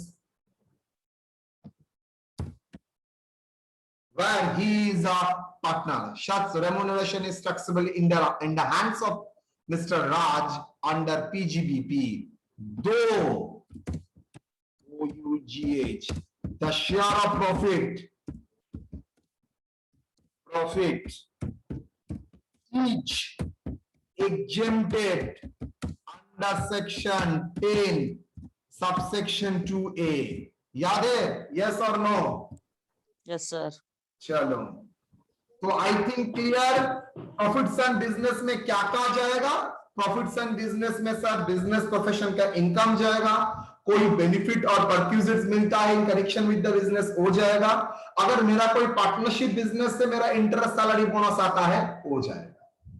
where he is a partner. Such remuneration is taxable in the hands of Mr. Raj under PGBP. Though OUGH, the share of profit each exempted under section 10 subsection 2A. याद है? Yes or no? Yes, sir. चलो, तो I think clear. Profits and business में क्या कहा जाएगा? Profits and business में sir business profession का इनकम जाएगा, कोई बेनिफिट और परक्यूजिट्स मिलता है इन कनेक्शन विद द बिजनेस हो जाएगा। अगर मेरा कोई पार्टनरशिप बिजनेस से मेरा इंटरेस्ट, सैलरी, बोनस आता है हो जाएगा।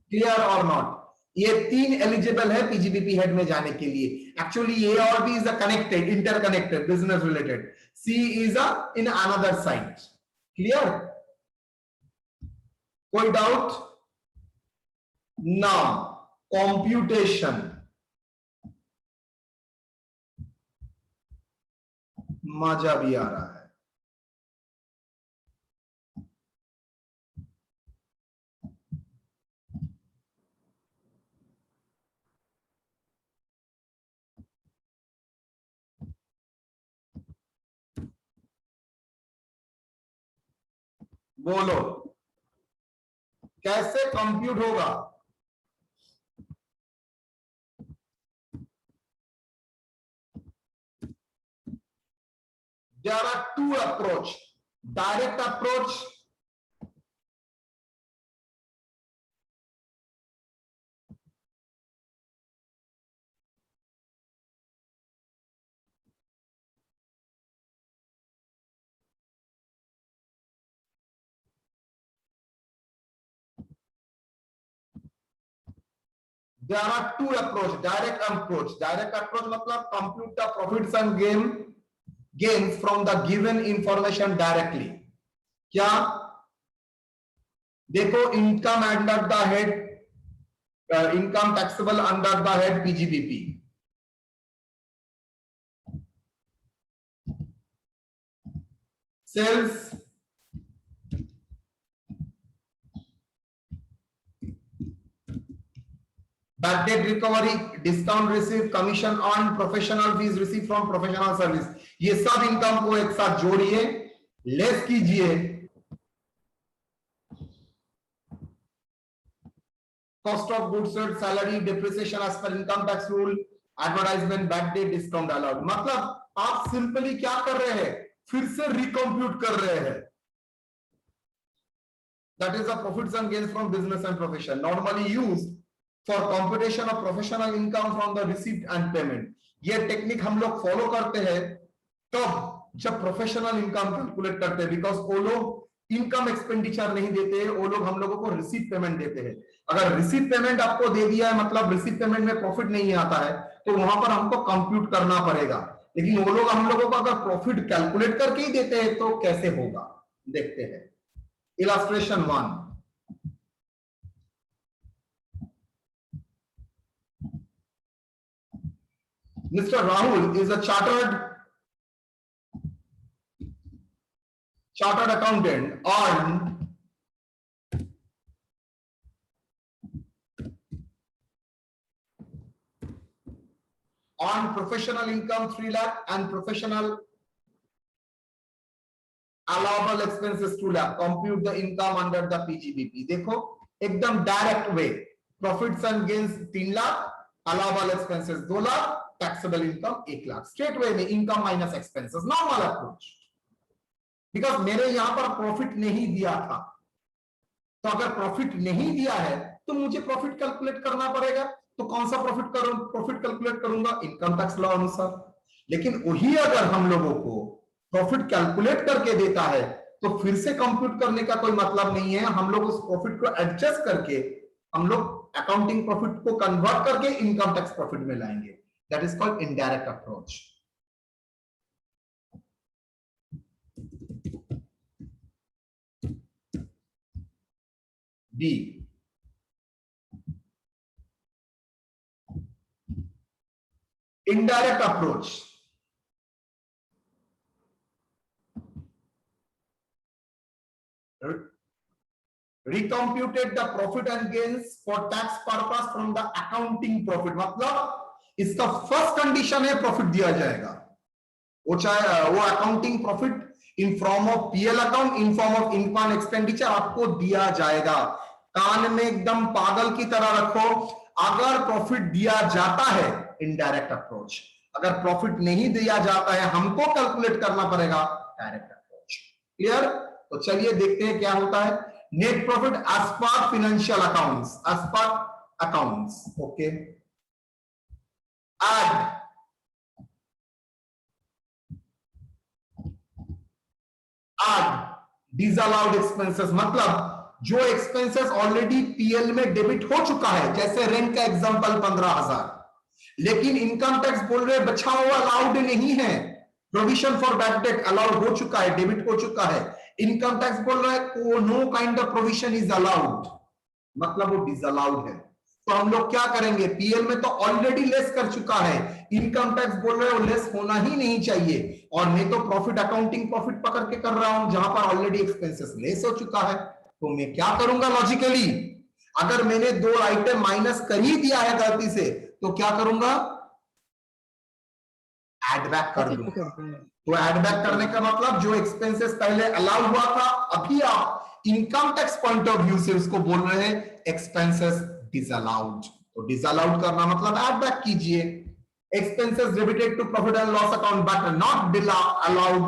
क्लियर और नॉट? ये तीन एलिजिबल है पीजीबीपी हेड में जाने के लिए। एक्चुअली ए और B is a connected, interconnected, business related. C is a in another side. Clear? कोई डाउट? नाउ कंप्यूटेशन, मजा भी आ रहा है। बोलो कैसे कंप्यूट होगा? There are two approach. Direct approach, there are two approach. Direct approach मतलब compute the profits and gains from the given information directly. क्या? देखो, income under the head, income taxable under the head PGBP. Sales, bad debt recovery, discount received, commission on professional fees received from professional service, ये सब income को एक साथ जोड़िए, less कीजिए, cost of goods sold, salary, depreciation as per income tax rule, advertisement, bad debt, discount allowed. मतलब आप simply क्या कर रहे हैं? फिर से रिकम्प्यूट कर रहे हैं। That is the profits and gains from business and profession, normally used for computation of professional income from the receipt and payment। ये टेक्निक हम लोग फॉलो करते हैं तब जब प्रोफेशनल इनकम कैलकुलेट करते हैं, बिकॉज वो लोग इनकम एक्सपेंडिचर नहीं देते हैं, वो लोग हम लोगों को रिसीट पेमेंट देते हैं। अगर रिसीट पेमेंट आपको दे दिया है, मतलब रिसीट पेमेंट में प्रॉफिट नहीं आता है, तो वहां पर हमको कंप्यूट करना पड़ेगा। लेकिन वो लोग हम लोगों को अगर प्रॉफिट कैलकुलेट करके ही देते हैं तो कैसे होगा, देखते हैं। Illustration 1, Mr. Rahul is a chartered accountant, earned on professional income 3 lakh and professional allowable expenses 2 lakh. Compute the income under the PGBP. देखो एकदम direct way, profits and gains 3 lakh, allowable expenses 2 lakh, taxable income 1 lakh. Straight way में income minus expenses, normal approach. Because मैंने यहां पर profit नहीं दिया था, तो अगर प्रॉफिट नहीं दिया है तो मुझे प्रॉफिट कैलकुलेट करना पड़ेगा. तो कौन सा प्रॉफिट कैलकुलेट करूंगा? इनकम टैक्स लॉ अनुसार. लेकिन वही अगर हम लोगों को प्रॉफिट कैलकुलेट करके देता है तो फिर से कंप्यूट करने का कोई मतलब नहीं है. हम लोग उस प्रॉफिट को एडजस्ट करके हम लोग अकाउंटिंग प्रॉफिट को कन्वर्ट करके इनकम टैक्स प्रॉफिट में लाएंगे. That is called indirect approach. B, indirect approach. Recomputed the profit and gains for tax purpose from the accounting profit. मतलब इसका फर्स्ट कंडीशन है प्रॉफिट दिया जाएगा, वो चाहे वो accounting profit in form of PL account, in form of income expenditure आपको दिया जाएगा. कान में एकदम पागल की तरह रखो. अगर प्रॉफिट दिया जाता है इनडायरेक्ट अप्रोच, अगर प्रॉफिट नहीं दिया जाता है हमको कैलकुलेट करना पड़ेगा डायरेक्ट अप्रोच. क्लियर? तो चलिए देखते हैं क्या होता है. Net profit as per financial accounts, as per accounts. Okay, add disallowed expenses, मतलब जो एक्सपेंसेस ऑलरेडी पीएल में डेबिट हो चुका है, जैसे रेंट का एग्जांपल 15,000, लेकिन इनकम टैक्स बोल रहे बचा हुआ अलाउड नहीं है. Provision for bad date allowed हो चुका है, डेबिट हो चुका है. इनकम टैक्स बोल रहा है know kind of provision is allowed, मतलब वो डिसअलाउड है. तो हम लोग क्या करेंगे? पीएल में तो ऑलरेडी लेस कर चुका है, इनकम टैक्स बोल रहे हो लेस होना ही नहीं चाहिए, और मैं तो प्रॉफिट अकाउंटिंग प्रॉफिट पकड़ के कर रहा हूं जहां पर ऑलरेडी एक्सपेंसेस लेस हो चुका है. तो मैं क्या करूंगा लॉजिकली? अगर मैंने 2 आइटम माइनस कर ही दिया है गलती से तो क्या करूंगा? एड बैक कर दूंगा. तो एड बैक करने का मतलब जो एक्सपेंसेस पहले अलाउ हुआ था, अभी आप income tax point of view से उसको बोल रहे हैं एक्सपेंसेस डिसअलाउड. तो डिसअलाउड करना मतलब एड बैक कीजिए. Expenses debited to profit and loss account but not allowed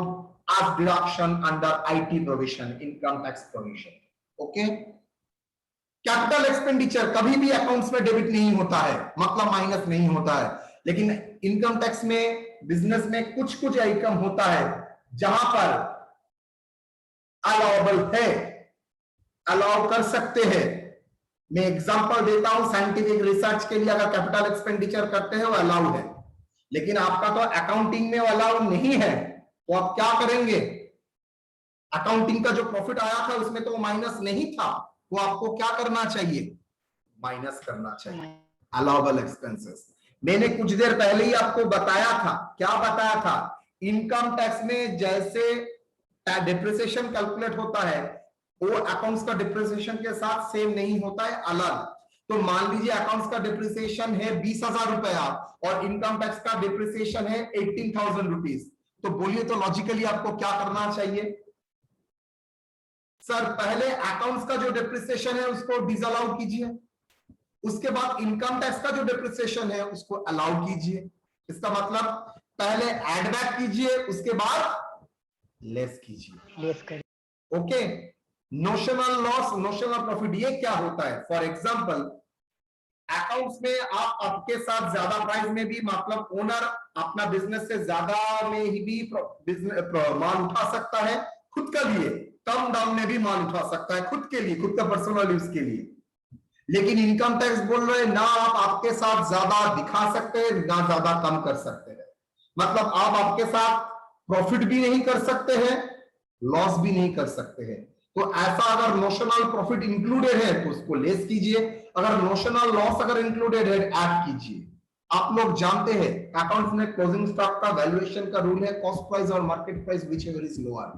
as deduction under IT provision, income tax provision. Okay. Capital expenditure कभी भी अकाउंट्स में डेबिट नहीं होता है, मतलब माइनस नहीं होता है. लेकिन इनकम टैक्स में, बिजनेस में कुछ आइटम होता है जहां पर अलाउबल है, अलाउ कर सकते हैं. मैं एग्जांपल देता हूं, साइंटिफिक रिसर्च के लिए अगर कैपिटल एक्सपेंडिचर करते हैं वो अलाउड है, लेकिन आपका तो अकाउंटिंग में अलाउड नहीं है. तो आप क्या करेंगे? अकाउंटिंग का जो प्रॉफिट आया था उसमें तो वो माइनस नहीं था, तो आपको क्या करना चाहिए? माइनस करना चाहिए अलाउबल एक्सपेंसेस. मैंने कुछ देर पहले ही आपको बताया था. क्या बताया था? इनकम टैक्स में जैसे डिप्रिसिएशन कैलकुलेट होता है वो अकाउंट्स का डिप्रिसिएशन के साथ सेम नहीं होता है, अलग. तो मान लीजिए अकाउंट्स का डिप्रिसिएशन है 20,000 रुपया और इनकम टैक्स का डिप्रिसिएशन है 18,000 रुपीज. तो बोलिए तो लॉजिकली आपको क्या करना चाहिए? सर पहले अकाउंट्स का जो डिप्रिसिएशन है उसको डिसअलाउ कीजिए, उसके बाद इनकम टैक्स का जो डिप्रिसिएशन है उसको अलाउ कीजिए. इसका मतलब पहले एड बैक कीजिए, उसके बाद लेस कीजिए. लेस कर. Okay. Notional loss, notional profit, ये क्या होता है? फॉर एग्जांपल अकाउंट्स में आप आपके साथ ज्यादा प्राइस में भी, मतलब ओनर अपना बिजनेस से ज्यादा में ही भी माल उठा सकता है खुद का लिए, कम दाम में भी माल उठा सकता है खुद के लिए, खुद का पर्सनल यूज के लिए. लेकिन इनकम टैक्स बोल रहे हैं ना आप आपके साथ ज्यादा दिखा सकते हैं ना ज्यादा कम कर सकते हैं. मतलब आप आपके साथ प्रॉफिट भी नहीं कर सकते हैं, लॉस भी नहीं कर सकते हैं. तो ऐसा अगर नोशनल प्रॉफिट इंक्लूडेड है तो उसको लेस कीजिए, अगर नोशनल लॉस अगर इंक्लूडेड है ऐड कीजिए. आप लोग जानते हैं अकाउंट्स में क्लोजिंग स्टॉक का वैल्यूएशन का रूल है कॉस्ट प्राइस और market price whichever is lower.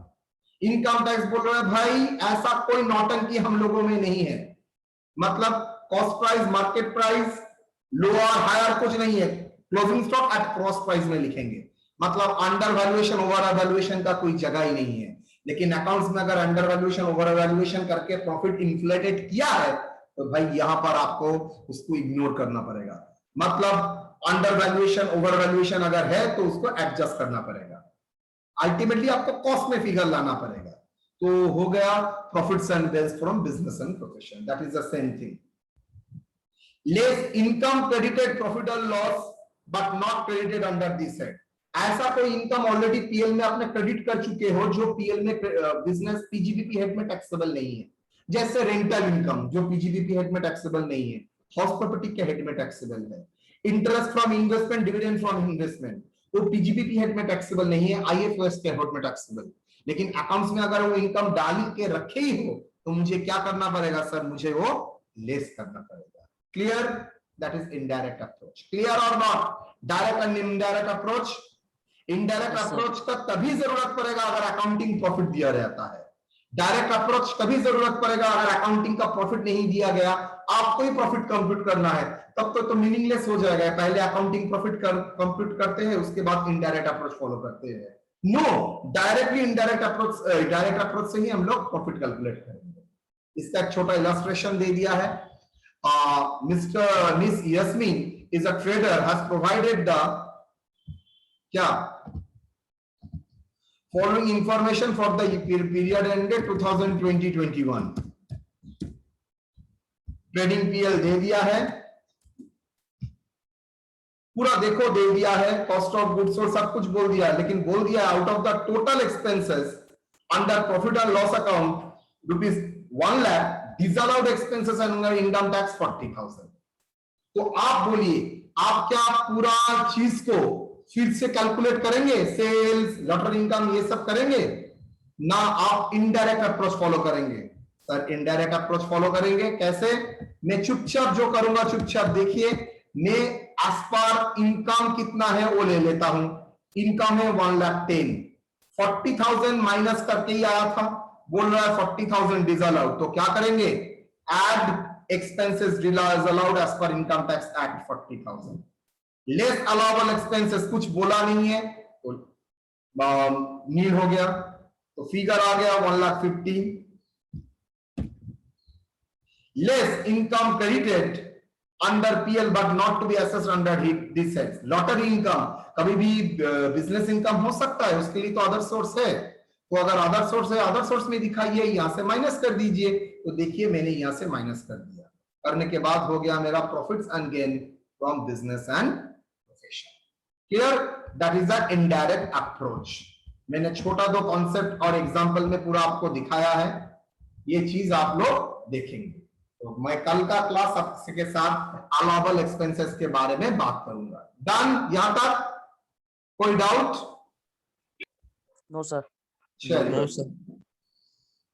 Income tax बोल रहा है भाई ऐसा कोई नौटंकी हम लोगों में नहीं है, मतलब cost price market price lower higher कुछ नहीं है. Closing stock at cross price में लिखेंगे, मतलब अंडर वैल्यूएशन ओवर वैल्यूएशन का कोई जगह ही नहीं है। लेकिन अकाउंट्स में अगर अंडर वैल्यूएशन ओवर वैल्यूएशन करके प्रॉफिट इन्फ्लेटेड किया है तो भाई यहां पर आपको उसको इग्नोर करना पड़ेगा। मतलब अंडर वैल्यूएशन ओवर वैल्यूएशन अगर है तो उसको एडजस्ट करना पड़ेगा, अल्टीमेटली आपको कॉस्ट में फिगर लाना पड़ेगा। तो हो गया profits and gains from business and profession, that is the same thing. Less income credited profit और loss but not credited under this head. ऐसा कोई इनकम ऑलरेडी पीएल में आपने क्रेडिट कर चुके हो जो पीएल में बिजनेस पीजीबीपी हेड में टैक्सेबल नहीं है, जैसे रेंटल इनकम जो पीजीबीपी हेड में टैक्सेबल नहीं है, हाउस प्रॉपर्टी के हेड में टैक्सेबल है, interest from investment, dividend from investment वो पीजीबीपी हेड में टैक्सेबल नहीं है, आईएफओएस के हेड में टैक्सेबल। लेकिन अकाउंट्स में अगर वो इनकम डाल के रखे ही हो तो मुझे क्या करना पड़ेगा सर, मुझे वो लेस करना पड़ेगा। Clear? That is indirect approach. Clear और not? Direct and indirect approach. Indirect Yes, sir. Approach का तभी जरूरत पड़ेगा अगर अकाउंटिंग प्रॉफिट दिया रहता है, डायरेक्ट अप्रोच कभी जरूरत पड़ेगा अगर अकाउंटिंग का प्रॉफिट नहीं दिया गया, आपको ही प्रॉफिट कंप्यूट करना है, तब तो मीनिंगलेस हो जाएगा। पहले अकाउंटिंग प्रॉफिट कंप्यूट करते हैं, उसके बाद इनडायरेक्ट अप्रोच फॉलो करते हैं। No, directly indirect approach, direct approach से ही हम लोग प्रॉफिट कैलकुलेट करेंगे। इसका एक छोटा इलस्ट्रेशन दे दिया है। Miss Yasmeen is a trader, has provided the क्या following information for the period ended 2020-21। Trading P L दे दिया है, पूरा देखो दे दिया है, कॉस्ट ऑफ गुड्स और सब कुछ बोल दिया, लेकिन बोल दिया out of the total expenses under profit and loss account ₹1 lakh, disallowed expenses and income tax 40,000। तो आप बोलिए, आप क्या पूरा चीज को फिर से कैलकुलेट करेंगे, सेल्स, लॉटरी इनकम ये सब करेंगे ना, आप इनडायरेक्ट अप्रोच फॉलो करेंगे। सर इनडायरेक्ट अप्रोच फॉलो करेंगे कैसे? मैं चुपचाप जो करूंगा, चुपचाप देखिए, मैं एज पर इनकम कितना है वो ले लेता हूं। इनकम है 1,10,000, 40,000 माइनस करके ही आया था, बोल रहा है 40,000 डिसअलाउड, तो क्या करेंगे? Add expenses disallowed as per income tax act 40,000। Less allowable expenses कुछ बोला नहीं है तो नील हो गया, तो फिगर आ गया 1,15,000। Less income credited under PL but not to be assessed under this head. Lottery income कभी भी बिजनेस इनकम हो सकता है, उसके लिए तो अदर सोर्स है, तो अगर अदर सोर्स है अदर सोर्स में दिखाइए, यहां से माइनस कर दीजिए। तो देखिए मैंने यहां से माइनस कर दिया, करने के बाद हो गया मेरा profits and gain from business and profession. Clear? That is the indirect approach. मैंने छोटा दो कॉन्सेप्ट और एग्जांपल में पूरा आपको दिखाया है, ये चीज आप लोग देखेंगे। तो मैं कल का क्लास आपके साथ अलाउबल एक्सपेंसेस के बारे में बात करूंगा। डन? यहां तक कोई डाउट? No, sir. चलिए,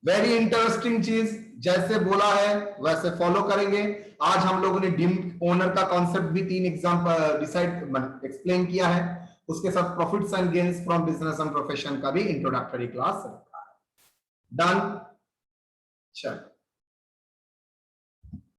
वेरी इंटरेस्टिंग चीज, जैसे बोला है वैसे फॉलो करेंगे। आज हम लोगों ने डीम्ड ओनर का कॉन्सेप्ट भी 3 एग्जांपल एक्सप्लेन किया है, उसके साथ profits and gains from business and profession का भी इंट्रोडक्टरी क्लास रखा है। डन? चलो।